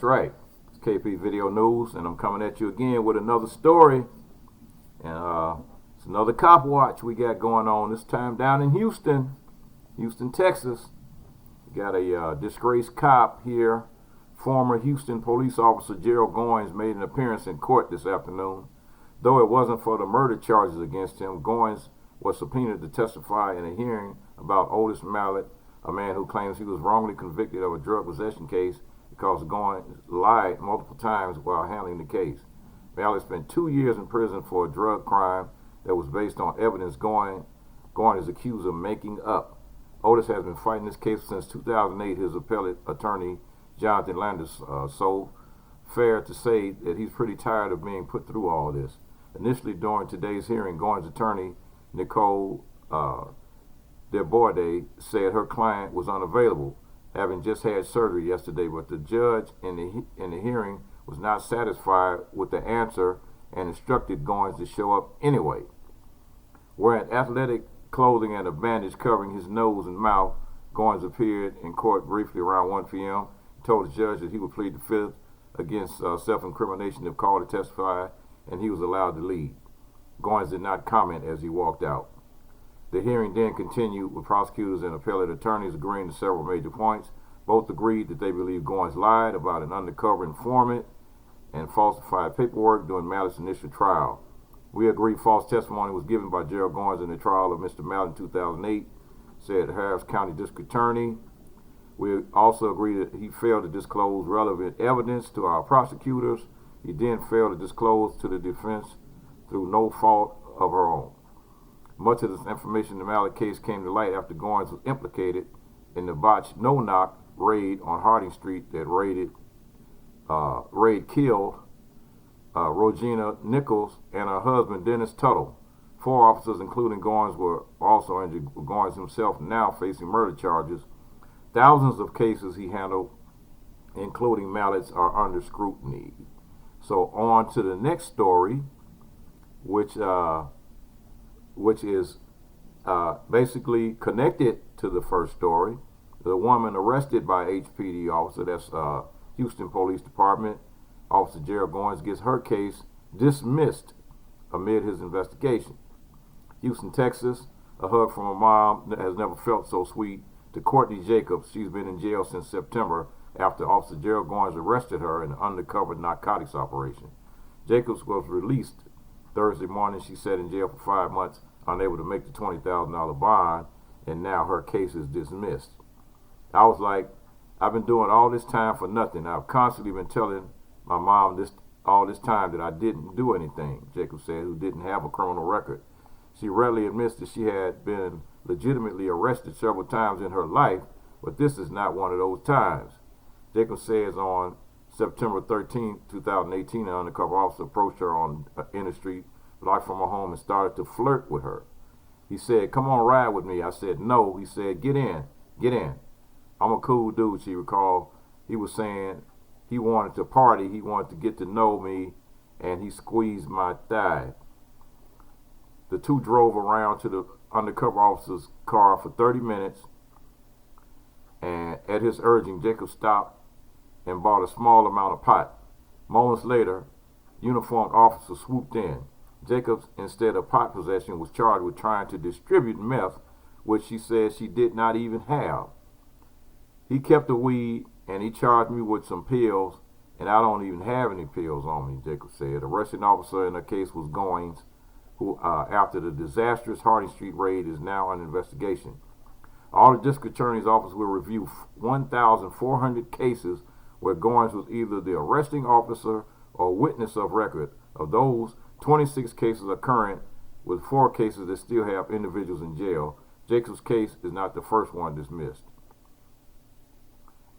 That's right. It's KP Video News, and I'm coming at you again with another story. And it's another cop watch we got going on, this time down in Houston, Texas. We got a disgraced cop here. Former Houston police officer Gerald Goins made an appearance in court this afternoon. Though it wasn't for the murder charges against him, Goins was subpoenaed to testify in a hearing about Otis Mallett, a man who claims he was wrongly convicted of a drug possession case because Goins lied multiple times while handling the case. Mallett spent 2 years in prison for a drug crime that was based on evidence Goins is accused of making up. Otis has been fighting this case since 2008. His appellate attorney, Jonathan Landis, so fair to say that he's pretty tired of being put through all this. Initially, during today's hearing, Goins' attorney, Nicole DeBorde, said her client was unavailable, having just had surgery yesterday, but the judge in the hearing was not satisfied with the answer and instructed Goins to show up anyway. Wearing athletic clothing and a bandage covering his nose and mouth, Goins appeared in court briefly around 1 p.m. He told the judge that he would plead the fifth against self-incrimination if called to testify, and he was allowed to leave. Goins did not comment as he walked out. The hearing then continued with prosecutors and appellate attorneys agreeing to several major points. Both agreed that they believe Goins lied about an undercover informant and falsified paperwork during Mallett's initial trial. We agree false testimony was given by Gerald Goins in the trial of Mr. Mallett in 2008, said Harris County District Attorney. We also agree that he failed to disclose relevant evidence to our prosecutors. He then failed to disclose to the defense through no fault of her own. Much of this information in the Mallett case came to light after Goins was implicated in the botched no-knock raid on Harding Street that killed Rogina Nichols and her husband Dennis Tuttle. 4 officers, including Goins, were also injured, with Goins himself now facing murder charges. Thousands of cases he handled, including Mallett's, are under scrutiny. So on to the next story, which is basically connected to the first story. The woman arrested by HPD officer, that's Houston Police Department, Officer Gerald Goins, gets her case dismissed amid his investigation. Houston, Texas, a hug from a mom that has never felt so sweet to Courtney Jacobs. She's been in jail since September after Officer Gerald Goins arrested her in an undercover narcotics operation. Jacobs was released Thursday morning. She sat in jail for 5 months, unable to make the $20,000 bond, and now her case is dismissed. I was like, I've been doing all this time for nothing. I've constantly been telling my mom all this time that I didn't do anything, Jacobs said, who didn't have a criminal record. She readily admits that she had been legitimately arrested several times in her life, but this is not one of those times. Jacobs says on September 13, 2018, an undercover officer approached her on Inner Street, blocked from her home, and started to flirt with her. He said, "Come on, ride with me." I said, "No." He said, "Get in, get in." I'm a cool dude, she recalled. He was saying he wanted to party, he wanted to get to know me, and he squeezed my thigh. The two drove around to the undercover officer's car for 30 minutes, and at his urging, Jacob stopped and bought a small amount of pot. Moments later, uniformed officer swooped in. Jacobs, instead of pot possession, was charged with trying to distribute meth, which she said she did not even have. He kept the weed, and he charged me with some pills, and I don't even have any pills on me, Jacobs said. The arresting officer in the case was Goins, who, after the disastrous Harding Street raid, is now under investigation. All the district attorney's office will review 1,400 cases where Goins was either the arresting officer or witness of record. Of those, 26 cases are current, with 4 cases that still have individuals in jail. Jacobs' case is not the first one dismissed.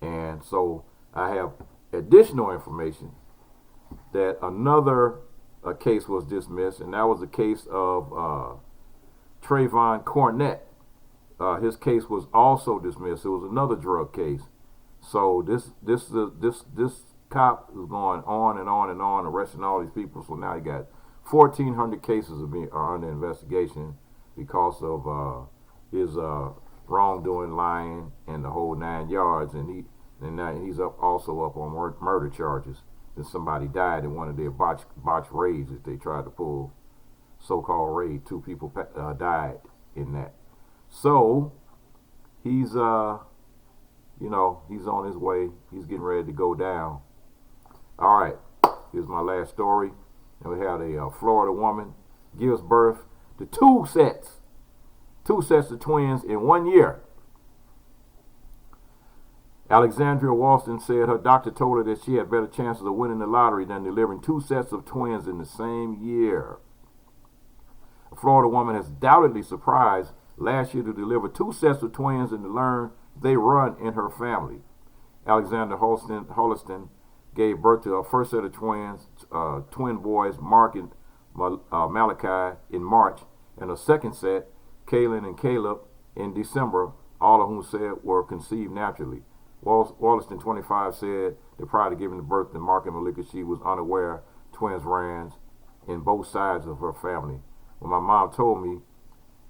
And so I have additional information that another case was dismissed, and that was the case of TREVON CORNETT. His case was also dismissed. It was another drug case. So this cop is going on and on and on, arresting all these people. So now he got 1,400 cases are under investigation because of his wrongdoing, lying, and the whole 9 yards. And and now he's also up on murder charges. Then somebody died in one of their botched raids that they tried to pull, so-called raid. 2 people died in that. So he's he's on his way. He's getting ready to go down. All right, here's my last story. And we had a Florida woman gives birth to 2 sets of twins in 1 year. Alexandria Walston said her doctor told her that she had better chances of winning the lottery than delivering 2 sets of twins in the same year. A Florida woman has doubtedly surprised last year to deliver 2 sets of twins and to learn they run in her family. Alexandra Holliston gave birth to her first set of twins, twin boys Mark and Malachi, in March, and her second set, Kaylin and Caleb, in December, all of whom said were conceived naturally. Wollaston, 25, said that prior to giving birth to Mark and Malika, she was unaware twins ran in both sides of her family. When my mom told me,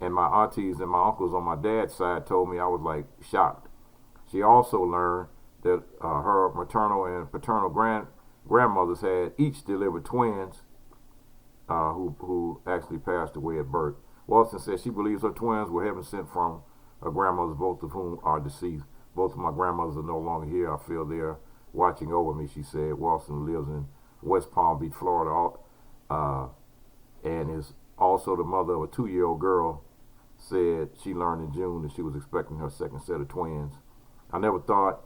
and my aunties and my uncles on my dad's side told me, I was like shocked. She also learned that her maternal and paternal grandmothers had each delivered twins who actually passed away at birth. Walston said she believes her twins were heaven sent from her grandmothers, both of whom are deceased. Both of my grandmothers are no longer here. I feel they're watching over me, she said. Walston lives in West Palm Beach, Florida, and is also the mother of a 2-year-old girl. Said she learned in June that she was expecting her second set of twins. I never thought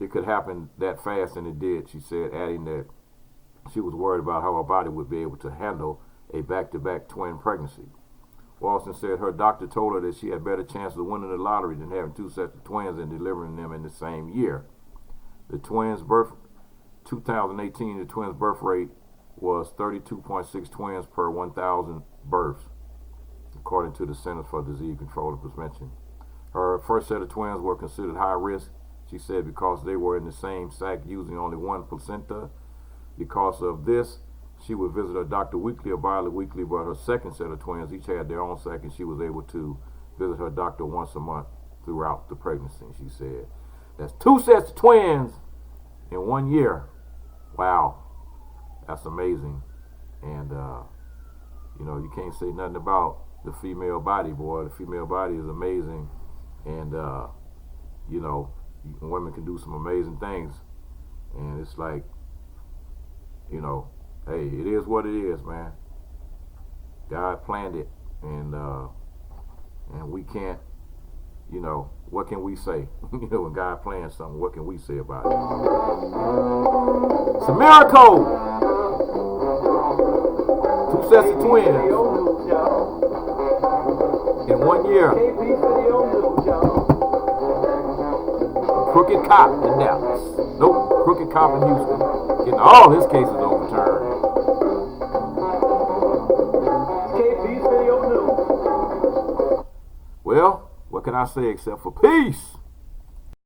it could happen that fast, and it did, she said, adding that she was worried about how her body would be able to handle a back-to-back twin pregnancy. Walston said her doctor told her that she had better chances of winning the lottery than having 2 sets of twins and delivering them in the same year. The twins' birth, 2018, the twins' birth rate was 32.6 twins per 1,000 births, according to the Centers for Disease Control and Prevention. Her first set of twins were considered high risk, she said, because they were in the same sac using only 1 placenta. Because of this, she would visit her doctor weekly or bi-weekly, but her second set of twins each had their own sac, and she was able to visit her doctor once a month throughout the pregnancy, she said. That's 2 sets of twins in 1 year. Wow, that's amazing. And, you can't say nothing about the female body, boy. The female body is amazing. And, women can do some amazing things. And it's like, hey, it is what it is, man. God planned it, and we can't, what can we say? When God plans something, what can we say about it? It's a miracle. 2 sets of twins in 1 year. Crooked cop in Dallas. Nope, crooked cop in Houston. Getting all his cases overturned. Well, what can I say except for peace?